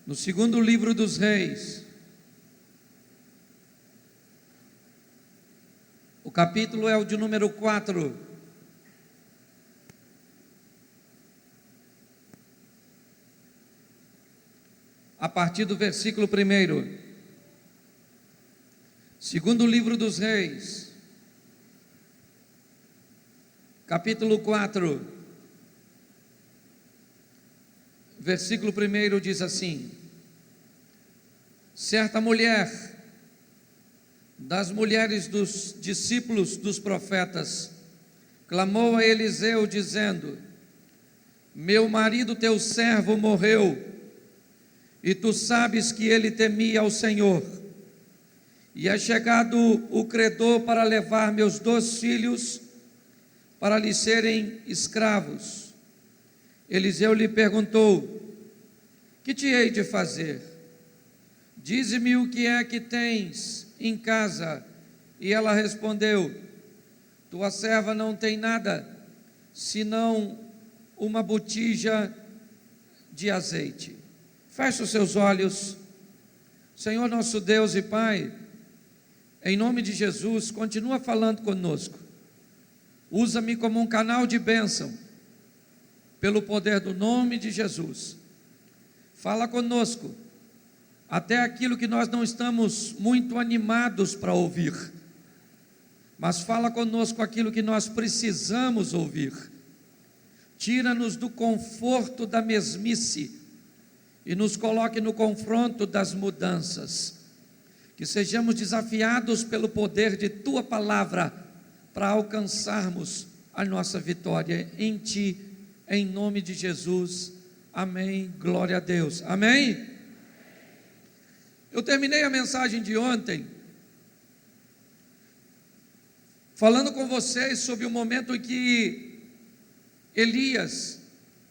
no segundo livro dos Reis, o capítulo é o de número 4. A partir do versículo 1. Segundo livro dos Reis, capítulo 4, versículo 1 diz assim: certa mulher das mulheres dos discípulos dos profetas clamou a Eliseu dizendo: meu marido teu servo morreu, e tu sabes que ele temia ao Senhor, e é chegado o credor para levar meus 2 filhos para lhe serem escravos. Eliseu lhe perguntou: que te hei de fazer? Dize-me o que é que tens em casa. E ela respondeu: tua serva não tem nada, senão uma botija de azeite. Feche os seus olhos. Senhor nosso Deus e Pai, em nome de Jesus, continua falando conosco. Usa-me como um canal de bênção, pelo poder do nome de Jesus. Fala conosco, até aquilo que nós não estamos muito animados para ouvir, mas fala conosco aquilo que nós precisamos ouvir. Tira-nos do conforto da mesmice e nos coloque no confronto das mudanças. Que sejamos desafiados pelo poder de Tua palavra para alcançarmos a nossa vitória em Ti, em nome de Jesus. Amém, glória a Deus, amém? Eu terminei a mensagem de ontem falando com vocês sobre o momento em que Elias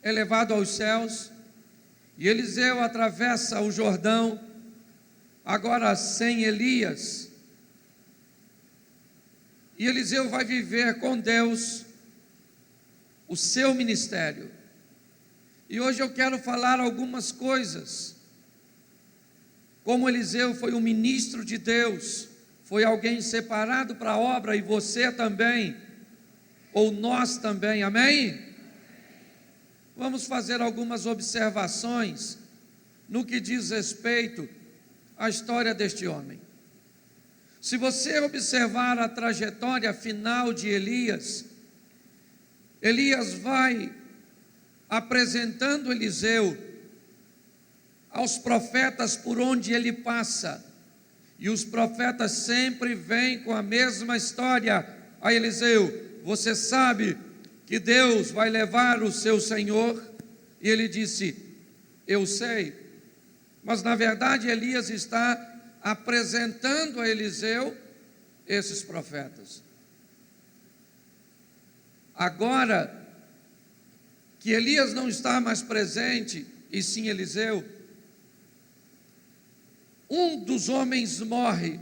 é levado aos céus e Eliseu atravessa o Jordão, agora sem Elias, e Eliseu vai viver com Deus o seu ministério. E hoje eu quero falar algumas coisas. Como Eliseu foi um ministro de Deus, foi alguém separado para a obra, e você também, ou nós também, amém? Vamos fazer algumas observações no que diz respeito à história deste homem. Se você observar a trajetória final de Elias, Elias vai apresentando Eliseu aos profetas por onde ele passa, e os profetas sempre vêm com a mesma história a Eliseu: você sabe que Deus vai levar o seu senhor? E ele disse: eu sei. Mas na verdade Elias está apresentando a Eliseu esses profetas. Agora que Elias não está mais presente, e sim Eliseu, um dos homens morre,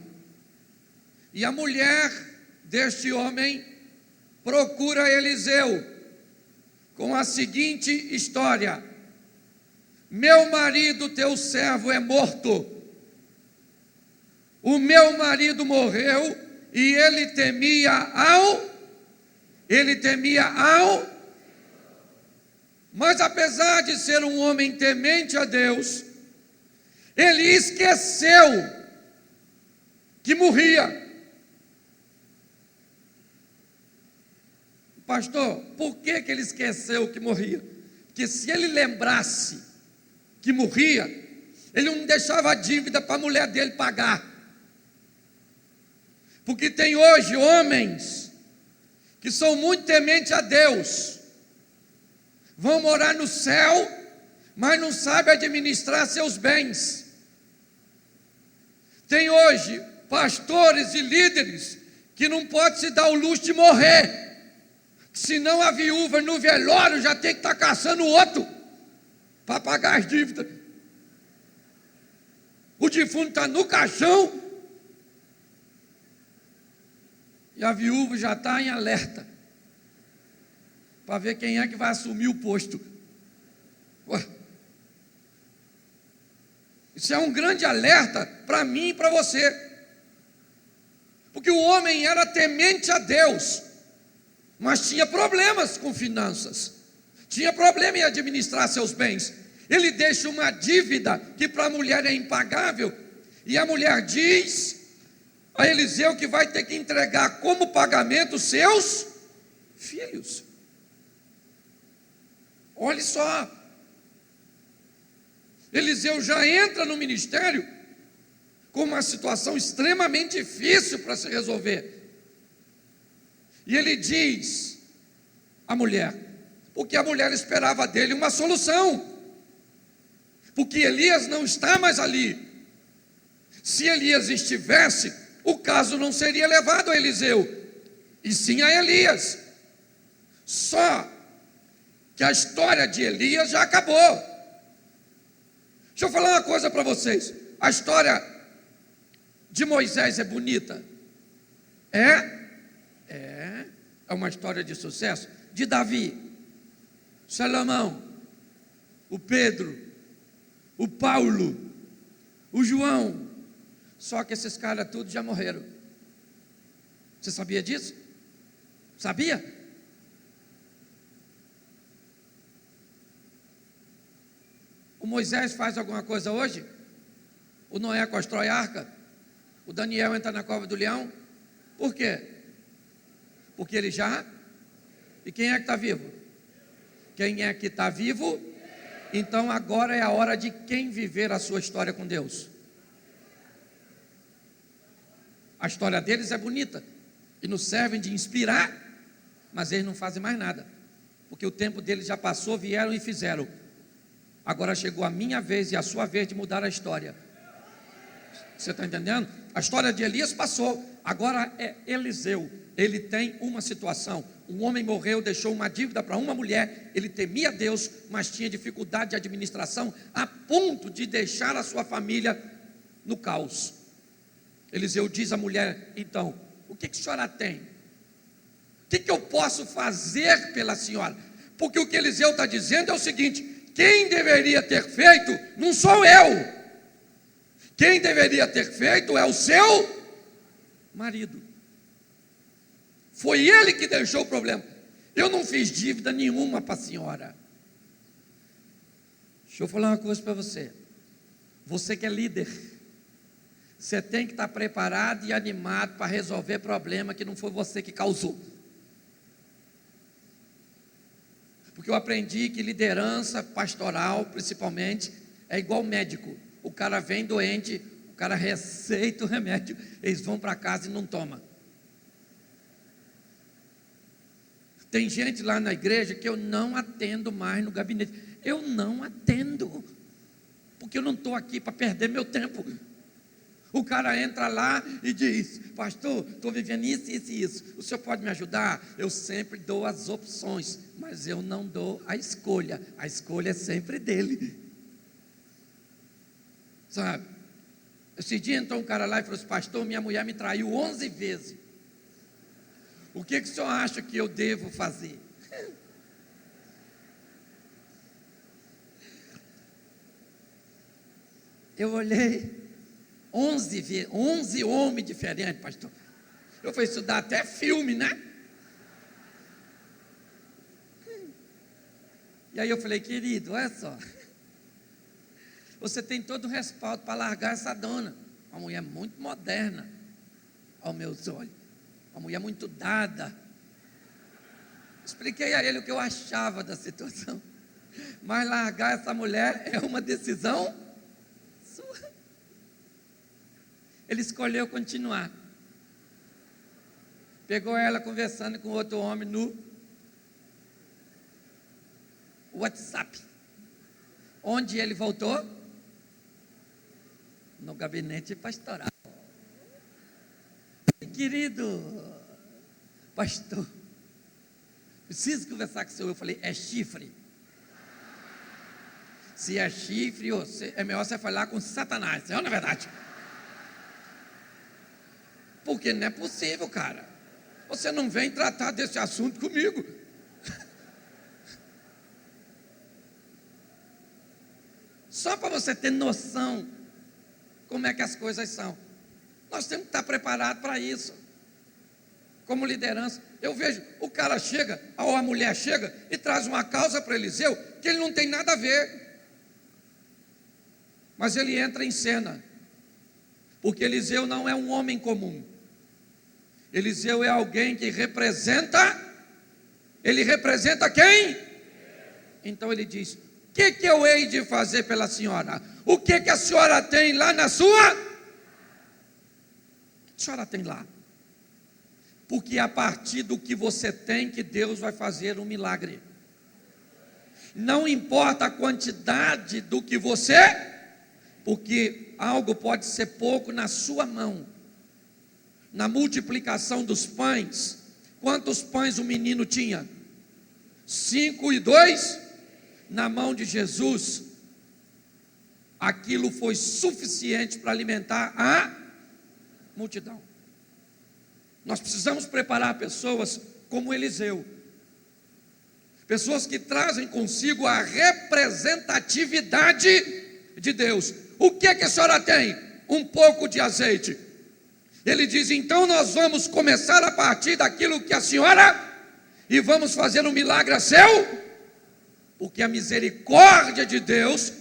e a mulher deste homem procura Eliseu com a seguinte história: meu marido, teu servo, é morto. O meu marido morreu e ele temia ao. Mas apesar de ser um homem temente a Deus, ele esqueceu que morria. Pastor, por que ele esqueceu que morria? Porque se ele lembrasse que morria, ele não deixava a dívida para a mulher dele pagar. Porque tem hoje homens que são muito tementes a Deus, vão morar no céu, mas não sabem administrar seus bens. Tem hoje pastores e líderes que não podem se dar o luxo de morrer, senão a viúva no velório já tem que estar caçando outro para pagar as dívidas. O defunto está no caixão e a viúva já está em alerta para ver quem é que vai assumir o posto. Ué. Isso é um grande alerta para mim e para você. Porque o homem era temente a Deus, mas tinha problemas com finanças, tinha problema em administrar seus bens. Ele deixa uma dívida que para a mulher é impagável, e a mulher diz a Eliseu que vai ter que entregar como pagamento seus filhos. Olhe só, Eliseu já entra no ministério com uma situação extremamente difícil para se resolver. E ele diz à mulher, porque a mulher esperava dele uma solução, porque Elias não está mais ali. Se Elias estivesse, o caso não seria levado a Eliseu, e sim a Elias. Só que a história de Elias já acabou. Deixa eu falar uma coisa para vocês. A história de Moisés é bonita? É uma história de sucesso. De Davi, Salomão, o Pedro, o Paulo, o João. Só que esses caras todos já morreram. Você sabia disso? Sabia? O Moisés faz alguma coisa hoje? O Noé constrói arca? O Daniel entra na cova do leão? Por quê? Porque ele já... E quem é que está vivo? Quem é que está vivo? Então agora é a hora de quem viver a sua história com Deus. A história deles é bonita e nos servem de inspirar, mas eles não fazem mais nada, porque o tempo deles já passou, vieram e fizeram. Agora chegou a minha vez e a sua vez de mudar a história. Você está entendendo? A história de Elias passou, agora é Eliseu. Ele tem uma situação, um homem morreu, deixou uma dívida para uma mulher, ele temia Deus, mas tinha dificuldade de administração, a ponto de deixar a sua família no caos. Eliseu diz à mulher, então, o que a senhora tem? O que eu posso fazer pela senhora? Porque o que Eliseu está dizendo é o seguinte, quem deveria ter feito não sou eu, quem deveria ter feito é o seu marido. Foi ele que deixou o problema. Eu não fiz dívida nenhuma para a senhora. Deixa eu falar uma coisa para você. Você que é líder, você tem que estar preparado e animado para resolver problema que não foi você que causou. Porque eu aprendi que liderança pastoral, principalmente, é igual médico. O cara vem doente, o cara receita o remédio, eles vão para casa e não tomam. Tem gente lá na igreja que eu não atendo mais no gabinete. Eu não atendo, porque eu não estou aqui para perder meu tempo. O cara entra lá e diz, pastor, estou vivendo isso, isso e isso, o senhor pode me ajudar? Eu sempre dou as opções, mas eu não dou a escolha é sempre dele. Sabe? Esse dia entrou um cara lá e falou assim, pastor, minha mulher me traiu 11 vezes. O que o senhor acha que eu devo fazer? Eu olhei, 11 homens diferentes, pastor. Eu fui estudar até filme, né? E aí eu falei, querido, olha só, você tem todo o respaldo para largar essa dona, uma mulher muito moderna, aos meus olhos, uma mulher muito dada. Expliquei a ele o que eu achava da situação, mas largar essa mulher é uma decisão sua. Ele escolheu continuar, pegou ela conversando com outro homem no WhatsApp. Onde ele voltou? No gabinete pastoral. Querido pastor, preciso conversar com o senhor. Eu falei, é chifre? Se é chifre, é melhor você falar com Satanás, não é verdade? Porque não é possível, cara. Você não vem tratar desse assunto comigo. Só para você ter noção como é que as coisas são. Nós temos que estar preparados para isso. Como liderança, eu vejo, o cara chega, ou a mulher chega e traz uma causa para Eliseu, que ele não tem nada a ver. Mas ele entra em cena, porque Eliseu não é um homem comum. Eliseu é alguém que representa, ele representa quem? Então ele diz: o que eu hei de fazer pela senhora? O que a senhora tem lá na sua? O que a senhora tem lá? Porque é a partir do que você tem que Deus vai fazer um milagre. Não importa a quantidade do que você, porque algo pode ser pouco na sua mão. Na multiplicação dos pães, quantos pães o menino tinha? 5 e 2, na mão de Jesus, aquilo foi suficiente para alimentar a multidão. Nós precisamos preparar pessoas como Eliseu, pessoas que trazem consigo a representatividade de Deus. O que a senhora tem? Um pouco de azeite. Ele diz: então nós vamos começar a partir daquilo que a senhora, e vamos fazer um milagre a seu, porque a misericórdia de Deus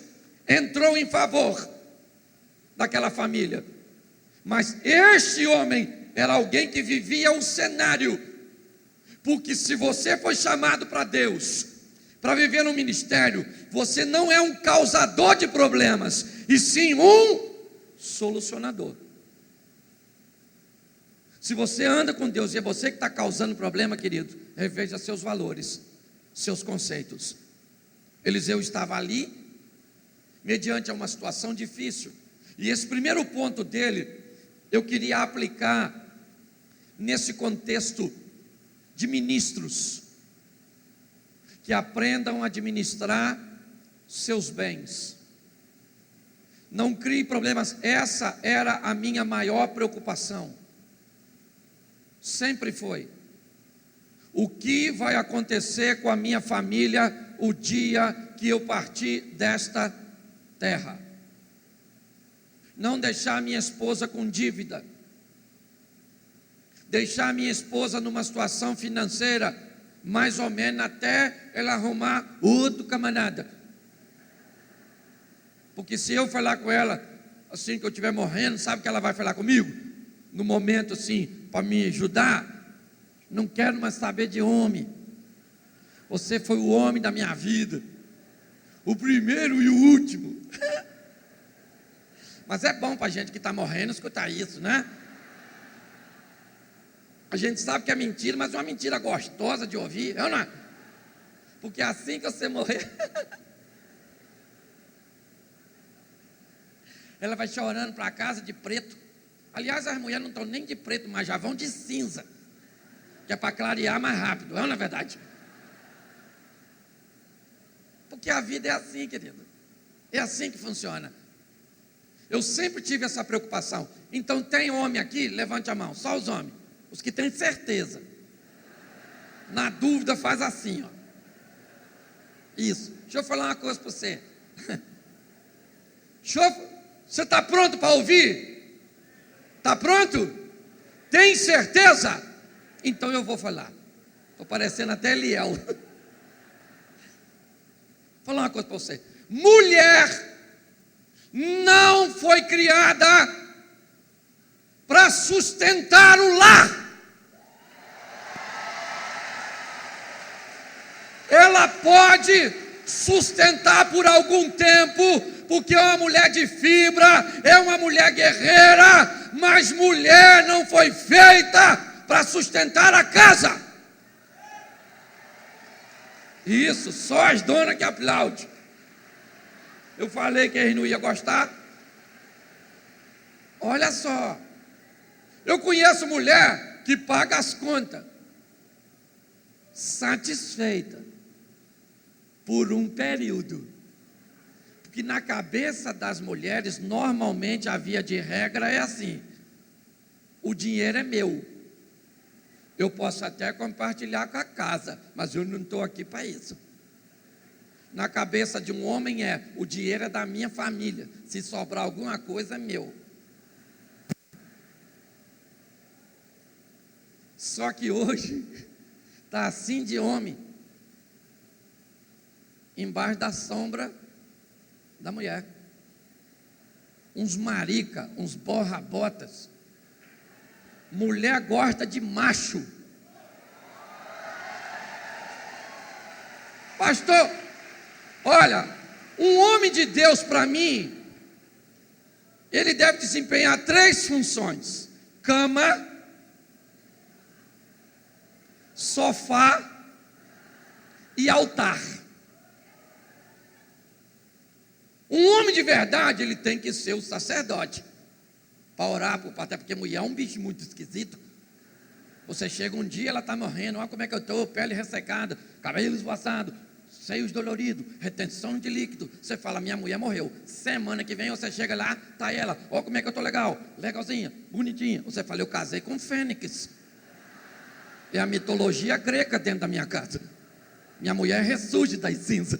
entrou em favor daquela família. Mas este homem era alguém que vivia um cenário, porque se você foi chamado para Deus, para viver no ministério, você não é um causador de problemas, e sim um solucionador. Se você anda com Deus e é você que está causando problema, querido, reveja seus valores, seus conceitos. Eliseu estava ali, mediante uma situação difícil, e esse primeiro ponto dele, eu queria aplicar nesse contexto de ministros, que aprendam a administrar seus bens. Não crie problemas. Essa era a minha maior preocupação. Sempre foi. O que vai acontecer com a minha família o dia que eu partir desta terra? Não deixar minha esposa com dívida. Deixar minha esposa numa situação financeira, mais ou menos, até ela arrumar outro camarada. Porque se eu falar com ela, assim que eu estiver morrendo, sabe que ela vai falar comigo? No momento assim, para me ajudar, não quero mais saber de homem. Você foi o homem da minha vida, o primeiro e o último. Mas é bom para a gente que está morrendo escutar isso, né? A gente sabe que é mentira, mas é uma mentira gostosa de ouvir, não é? Porque assim que você morrer, ela vai chorando para casa de preto. Aliás, as mulheres não estão nem de preto, mas já vão de cinza, que é para clarear mais rápido, não é verdade? Porque a vida é assim, querido. É assim que funciona. Eu sempre tive essa preocupação. Então, tem homem aqui? Levante a mão, só os homens. Os que têm certeza. Na dúvida, faz assim, ó. Isso. Deixa eu falar uma coisa para você. Você está pronto para ouvir? Está pronto? Tem certeza? Então eu vou falar. Estou parecendo até Eliel. Vou falar uma coisa para você. Mulher não foi criada para sustentar o lar. Ela pode sustentar por algum tempo, porque é uma mulher de fibra, é uma mulher guerreira, mas mulher não foi feita para sustentar a casa. Isso, só as donas que aplaudem. Eu falei que eles não iam gostar. Olha só, eu conheço mulher que paga as contas, satisfeita, por um período. Porque na cabeça das mulheres, normalmente a via de regra é assim: o dinheiro é meu, eu posso até compartilhar com a casa, mas eu não estou aqui para isso. na cabeça de um homem é: o dinheiro é da minha família, se sobrar alguma coisa é meu. Só que hoje está assim de homem, embaixo da sombra da mulher. Uns marica, uns borra-botas. Mulher gosta de macho. Pastor, olha, um homem de Deus para mim, ele deve desempenhar 3 funções: cama, sofá e altar. Um homem de verdade, ele tem que ser o sacerdote, para orar, até porque mulher é um bicho muito esquisito. Você chega um dia, ela está morrendo, olha como é que eu estou, pele ressecada, cabelo esvoaçado, seios doloridos, retenção de líquido. Você fala: minha mulher morreu. Semana que vem você chega lá, está ela, olha como é que eu estou legal, legalzinha, bonitinha. Você fala: eu casei com Fênix. É a mitologia grega dentro da minha casa. Minha mulher ressurge das cinzas.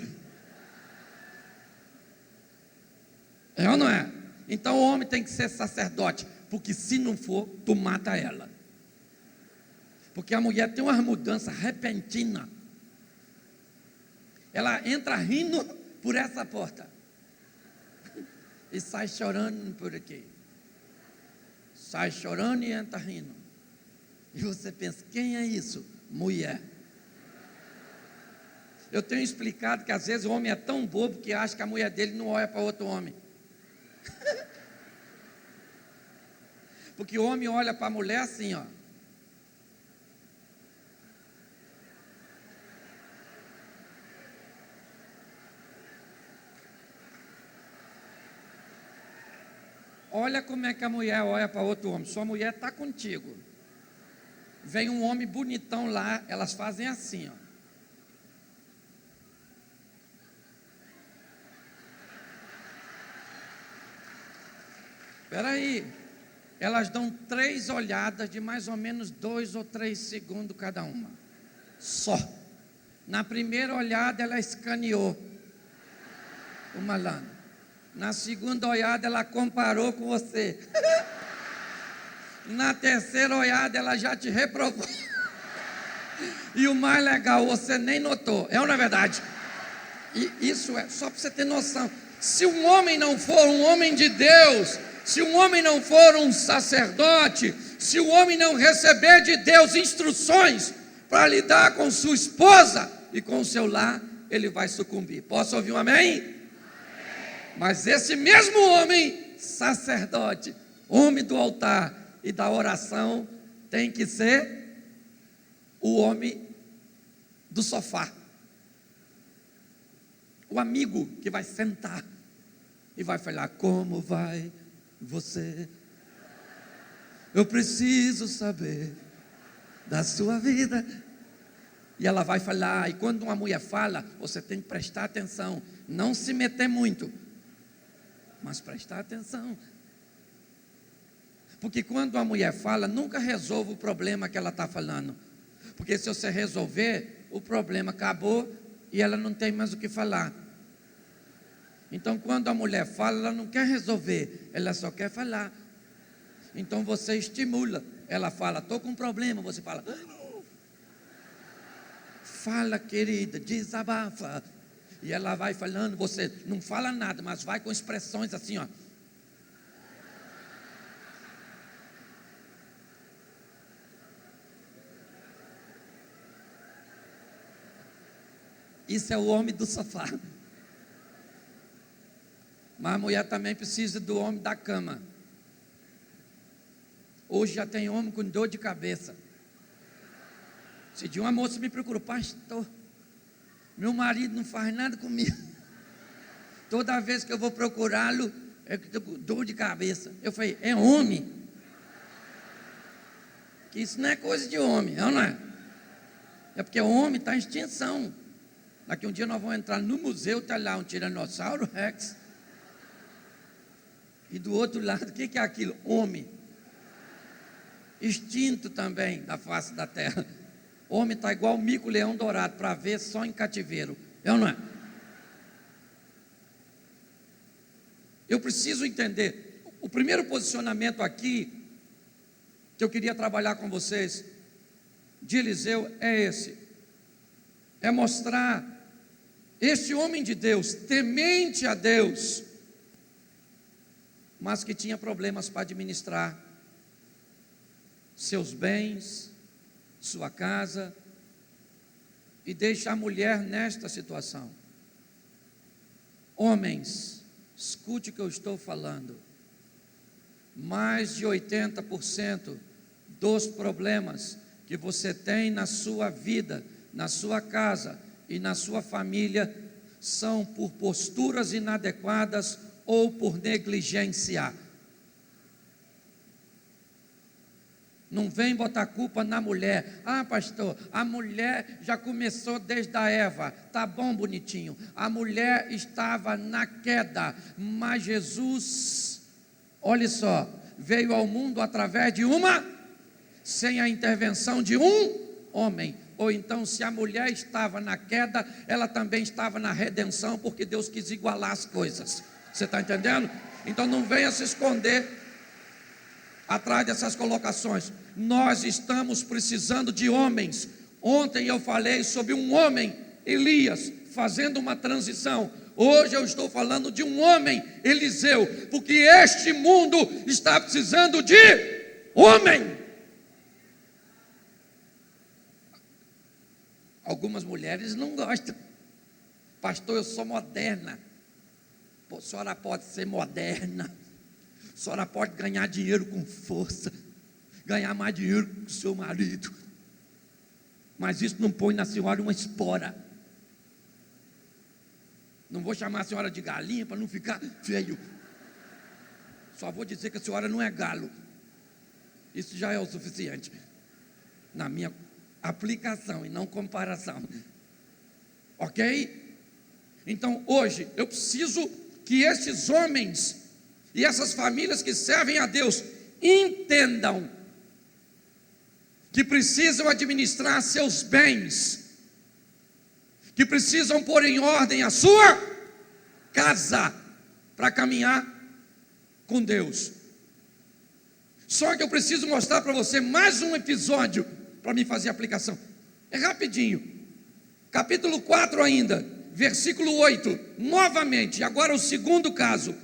É ou não é? Então o homem tem que ser sacerdote, porque se não for, tu mata ela. Porque a mulher tem uma mudança repentina. Ela entra rindo por essa porta e sai chorando por aqui. Sai chorando e entra rindo. E você pensa: quem é isso? Mulher. Eu tenho explicado que às vezes o homem é tão bobo que acha que a mulher dele não olha para outro homem. Porque o homem olha para a mulher assim, ó. Olha como é que a mulher olha para outro homem. Sua mulher está contigo. Vem um homem bonitão lá, elas fazem assim, ó. Espera aí. Elas dão 3 olhadas de mais ou menos 2 ou 3 segundos cada uma. Só. Na primeira olhada ela escaneou o malandro. Na segunda olhada ela comparou com você. Na terceira olhada ela já te reprovou. E o mais legal, você nem notou. É ou não é verdade? E isso é só para você ter noção. Se um homem não for um homem de Deus, se um homem não for um sacerdote, se o homem não receber de Deus instruções para lidar com sua esposa e com o seu lar, ele vai sucumbir. Posso ouvir um amém? Amém. Mas esse mesmo homem, sacerdote, homem do altar e da oração, tem que ser o homem do sofá. O amigo que vai sentar e vai falar: como vai você? Eu preciso saber da sua vida. E ela vai falar. E quando uma mulher fala, você tem que prestar atenção, não se meter muito, mas prestar atenção. Porque quando uma mulher fala, nunca resolve o problema que ela está falando. Porque se você resolver, o problema acabou e ela não tem mais o que falar. Então quando a mulher fala, ela não quer resolver, ela só quer falar. Então você estimula. Ela fala: estou com um problema. Você fala: fala, querida, desabafa. E ela vai falando, você não fala nada, mas vai com expressões assim, ó. Isso é o homem do sofá. Mas a mulher também precisa do homem da cama. Hoje já tem homem com dor de cabeça. Se de uma moça me procurou: pastor, meu marido não faz nada comigo. Toda vez que eu vou procurá-lo, é dor de cabeça. Eu falei: é homem? Que isso não é coisa de homem, não é? É porque o homem está em extinção. Daqui um dia nós vamos entrar no museu, está lá um tiranossauro rex. E do outro lado, o que é aquilo? Homem. Extinto também da face da terra. Homem está igual o mico-leão dourado, para ver só em cativeiro. É ou não é? Eu preciso entender. O primeiro posicionamento aqui, que eu queria trabalhar com vocês, de Eliseu, é esse. É mostrar este homem de Deus, temente a Deus, mas que tinha problemas para administrar seus bens, sua casa, e deixa a mulher nesta situação. Homens, escute o que eu estou falando. Mais de 80% dos problemas que você tem na sua vida, na sua casa e na sua família, são por posturas inadequadas ou por negligência. Não vem botar culpa na mulher. Ah, pastor, a mulher já começou desde a Eva. Tá bom, bonitinho. A mulher estava na queda, mas Jesus, olha só, veio ao mundo através de sem a intervenção de um homem. Ou então, se a mulher estava na queda, ela também estava na redenção, porque Deus quis igualar as coisas. Você está entendendo? Então não venha se esconder atrás dessas colocações. Nós estamos precisando de homens. Ontem eu falei sobre um homem, Elias, fazendo uma transição. Hoje eu estou falando de um homem, Eliseu, porque este mundo está precisando de homem. Algumas mulheres não gostam. Pastor, eu sou moderna. Pô, a senhora pode ser moderna. A senhora pode ganhar dinheiro com força, ganhar mais dinheiro que o seu marido, mas isso não põe na senhora uma espora. Não vou chamar a senhora de galinha para não ficar feio. Só vou dizer que a senhora não é galo. Isso já é o suficiente na minha aplicação e não comparação. Ok? Então hoje eu preciso que esses homens e essas famílias que servem a Deus entendam que precisam administrar seus bens, que precisam pôr em ordem a sua casa para caminhar com Deus. Só que eu preciso mostrar para você mais um episódio para me fazer aplicação. É rapidinho. Capítulo 4 ainda, versículo 8. Novamente, agora o segundo caso.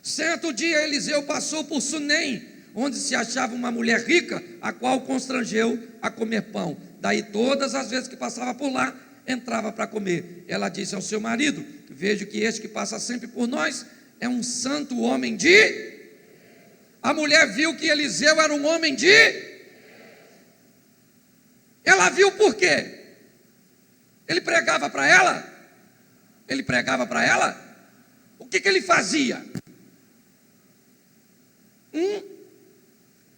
Certo dia Eliseu passou por Sunem, onde se achava uma mulher rica, a qual constrangeu a comer pão. Daí todas as vezes que passava por lá, entrava para comer. Ela disse ao seu marido: vejo que este que passa sempre por nós é um santo homem de... A mulher viu que Eliseu era um homem de... Ela viu por quê? Ele pregava para ela? Ele pregava para ela? O que ele fazia?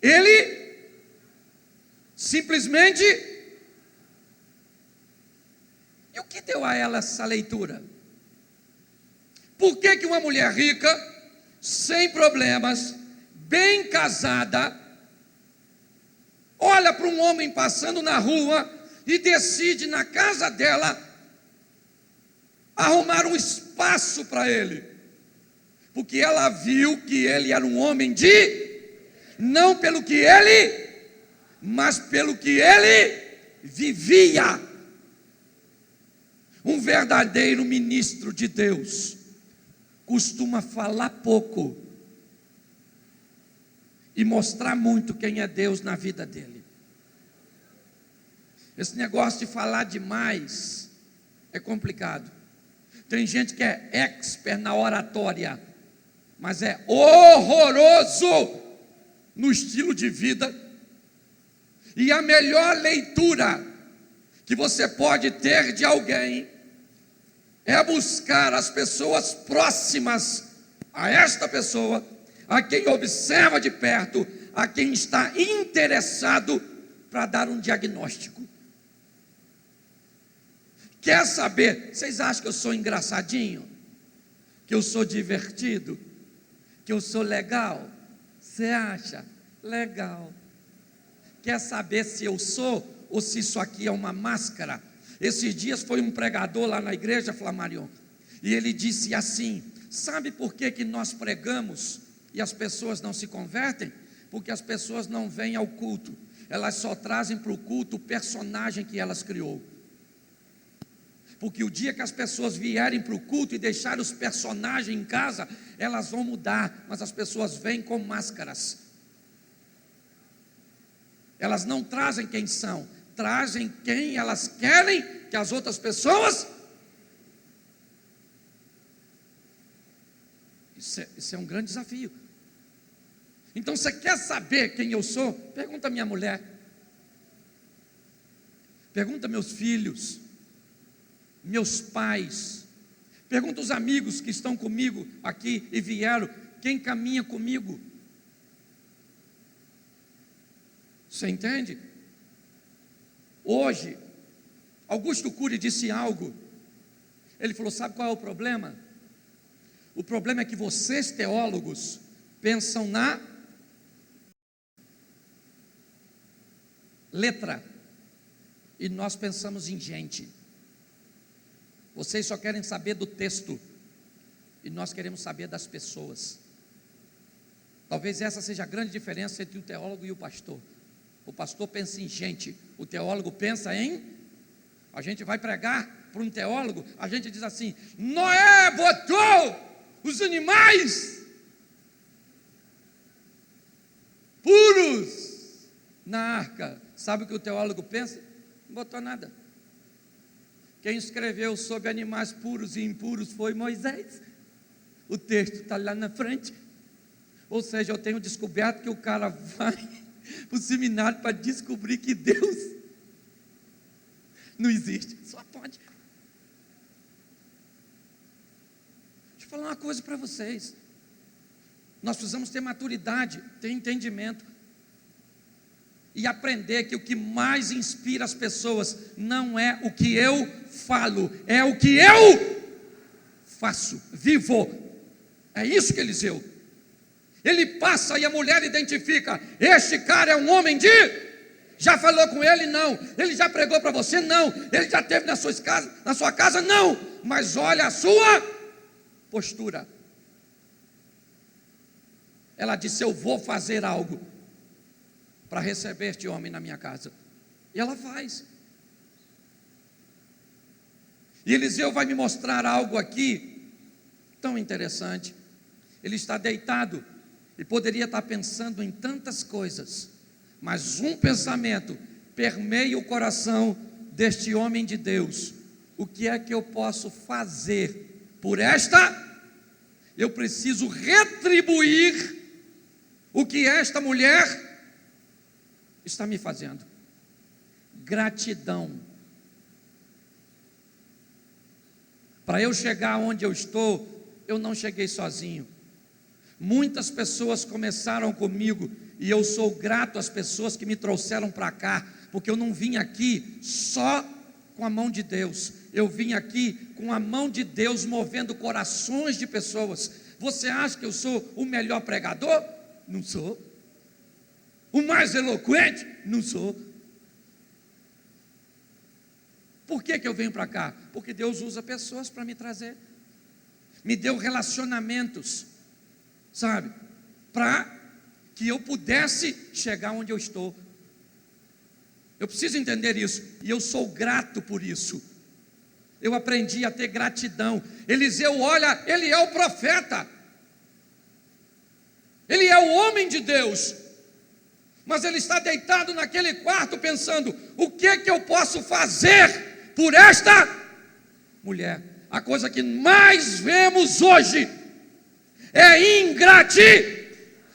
Ele simplesmente... E o que deu a ela essa leitura? Por que uma mulher rica, sem problemas, bem casada, olha para um homem passando na rua e decide na casa dela arrumar um espaço para ele? Porque ela viu que ele era um homem de... não pelo que ele, mas pelo que ele vivia. Um verdadeiro ministro de Deus costuma falar pouco e mostrar muito quem é Deus na vida dele. Esse negócio de falar demais é complicado. Tem gente que é expert na oratória, mas é horroroso no estilo de vida. E a melhor leitura que você pode ter de alguém é buscar as pessoas próximas a esta pessoa, a quem observa de perto, a quem está interessado, para dar um diagnóstico. Quer saber? Vocês acham que eu sou engraçadinho? Que eu sou divertido? Que eu sou legal? Você acha? Legal. Quer saber se eu sou ou se isso aqui é uma máscara? Esses dias foi um pregador lá na igreja, Flamarion, e ele disse assim: Sabe por que nós pregamos e as pessoas não se convertem? Porque as pessoas não vêm ao culto, elas só trazem para o culto o personagem que elas criou. Porque o dia que as pessoas vierem para o culto e deixarem os personagens em casa, elas vão mudar, mas as pessoas vêm com máscaras. Elas não trazem quem são, trazem quem elas querem que as outras pessoas. Isso é um grande desafio. Então, você quer saber quem eu sou? Pergunta a minha mulher, pergunta meus filhos, meus pais, pergunta os amigos que estão comigo aqui e vieram, quem caminha comigo. Você entende? Hoje, Augusto Cury disse algo. Ele falou: sabe qual é o problema? O problema é que vocês, teólogos, pensam na letra, e nós pensamos em gente. Vocês só querem saber do texto, e nós queremos saber das pessoas. Talvez essa seja a grande diferença entre o teólogo e o pastor. O pastor pensa em gente, o teólogo pensa em... A gente vai pregar para um teólogo, a gente diz assim: Noé botou os animais puros na arca. Sabe o que o teólogo pensa? Não botou nada. Quem escreveu sobre animais puros e impuros foi Moisés. O texto está lá na frente. Ou seja, eu tenho descoberto que o cara vai para o seminário para descobrir que Deus não existe. Só pode. Deixa eu falar uma coisa para vocês. Nós precisamos ter maturidade, ter entendimento e aprender que o que mais inspira as pessoas não é o que eu falo, é o que eu faço, vivo. É isso que Eliseu. Ele passa e a mulher identifica: este cara é um homem de... Já falou com ele? Não. Ele já pregou para você? Não. Ele já esteve na sua casa? Não. Mas olha a sua postura. Ela disse: eu vou fazer algo para receber este homem na minha casa. E ela faz. E Eliseu vai me mostrar algo aqui tão interessante. Ele está deitado e poderia estar pensando em tantas coisas, mas um pensamento permeia o coração deste homem de Deus: o que é que eu posso fazer por esta? Eu preciso retribuir o que esta mulher está me fazendo. Gratidão. Para eu chegar onde eu estou, eu não cheguei sozinho. Muitas pessoas começaram comigo, e eu sou grato às pessoas que me trouxeram para cá, porque eu não vim aqui só com a mão de Deus, eu vim aqui com a mão de Deus movendo corações de pessoas. Você acha que eu sou o melhor pregador? Não sou. O mais eloquente? Não sou. Por que eu venho para cá? Porque Deus usa pessoas para me trazer, me deu relacionamentos, sabe, para que eu pudesse chegar onde eu estou. Eu preciso entender isso, e eu sou grato por isso. Eu aprendi a ter gratidão. Eliseu, olha, ele é o profeta, ele é o homem de Deus, mas ele está deitado naquele quarto pensando: o que eu posso fazer por esta mulher? A coisa que mais vemos hoje é ingratidão.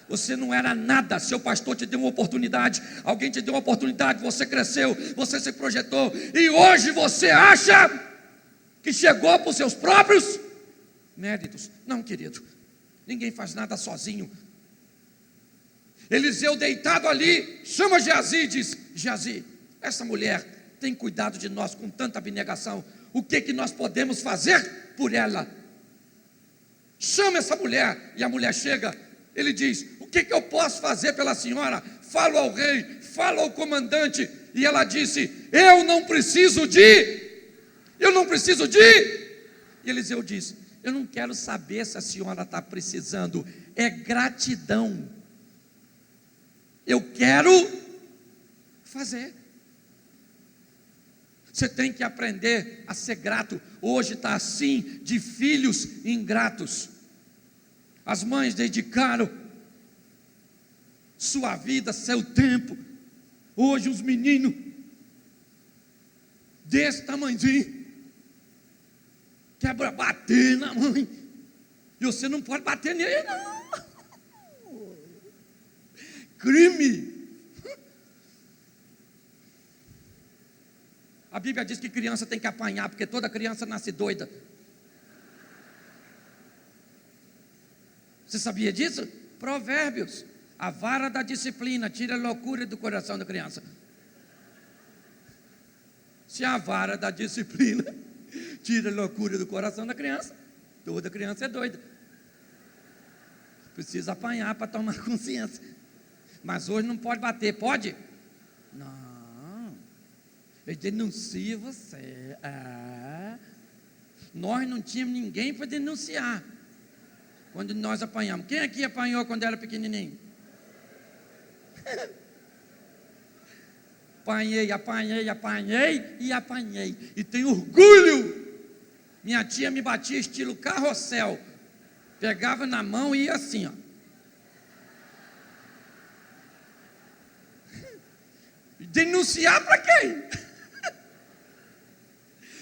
Você não era nada, seu pastor te deu uma oportunidade, alguém te deu uma oportunidade, você cresceu, você se projetou, e hoje você acha que chegou por seus próprios méritos. Não, querido, ninguém faz nada sozinho. Eliseu, deitado ali, chama Geazi e diz: Geazi, essa mulher tem cuidado de nós com tanta abnegação, o que nós podemos fazer por ela? Chama essa mulher. E a mulher chega. Ele diz: o que eu posso fazer pela senhora? Falo ao rei, falo ao comandante. E ela disse: eu não preciso de. E Eliseu diz: Eu não quero saber se a senhora está precisando, é gratidão. Eu quero fazer. Você tem que aprender a ser grato. Hoje está assim, de filhos ingratos. As mães dedicaram sua vida, seu tempo. Hoje os meninos desse tamanhozinho quebra bater na mãe. E você não pode bater nele, não. Crime. A Bíblia diz que criança tem que apanhar, porque toda criança nasce doida. Você sabia disso? Provérbios. A vara da disciplina tira a loucura do coração da criança. Se a vara da disciplina tira a loucura do coração da criança, toda criança é doida. Precisa apanhar para tomar consciência. Mas hoje não pode bater, pode? Não. Ele denuncia você. Nós não tínhamos ninguém para denunciar quando nós apanhamos. Quem aqui apanhou quando era pequenininho? Apanhei. E tenho orgulho. Minha tia me batia estilo carrossel. Pegava na mão e ia assim, ó. Denunciar para quem?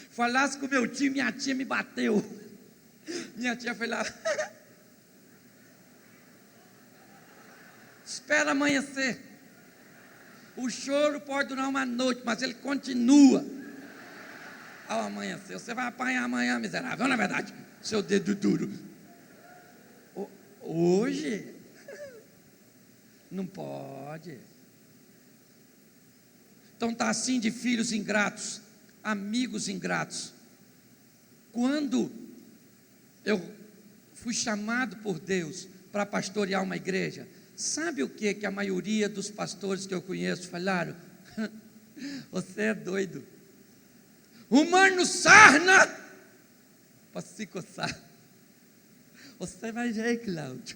Falasse com meu tio, minha tia me bateu. Minha tia foi lá. Espera amanhecer. O choro pode durar uma noite, mas ele continua ao amanhecer. Você vai apanhar amanhã, miserável. Na verdade, seu dedo duro. Hoje? Não pode. Então está assim de filhos ingratos, amigos ingratos. Quando eu fui chamado por Deus para pastorear uma igreja, sabe o que a maioria dos pastores que eu conheço falaram? Você é doido. Humano sarna para se coçar. Você vai ver, Cláudio.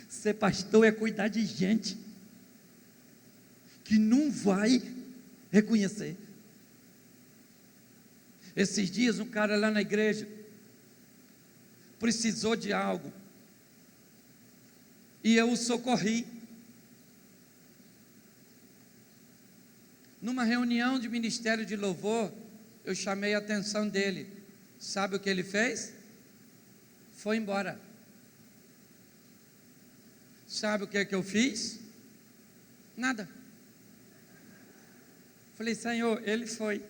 Ser pastor é cuidar de gente que não vai reconhecer. Esses dias um cara lá na igreja precisou de algo e eu o socorri. Numa reunião de ministério de louvor, eu chamei a atenção dele. Sabe o que ele fez? Foi embora. Sabe o que eu fiz? Nada. Falei, Senhor, ele foi.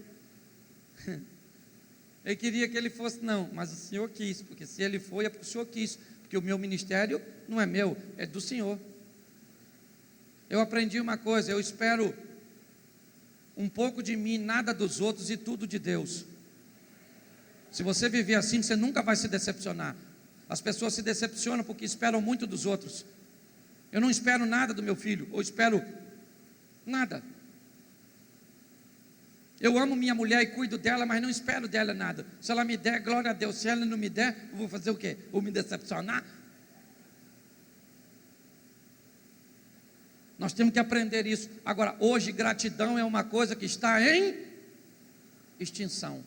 Eu queria que ele fosse, não, mas o Senhor quis, porque se ele foi, é porque o Senhor quis, porque o meu ministério não é meu, é do Senhor. Eu aprendi uma coisa, eu espero um pouco de mim, nada dos outros e tudo de Deus. Se você viver assim, você nunca vai se decepcionar. As pessoas se decepcionam porque esperam muito dos outros. Eu não espero nada do meu filho, ou espero nada. Eu amo minha mulher e cuido dela, mas não espero dela nada. Se ela me der, glória a Deus. Se ela não me der, eu vou fazer o quê? Vou me decepcionar? Nós temos que aprender isso. Agora, hoje, gratidão é uma coisa que está em extinção.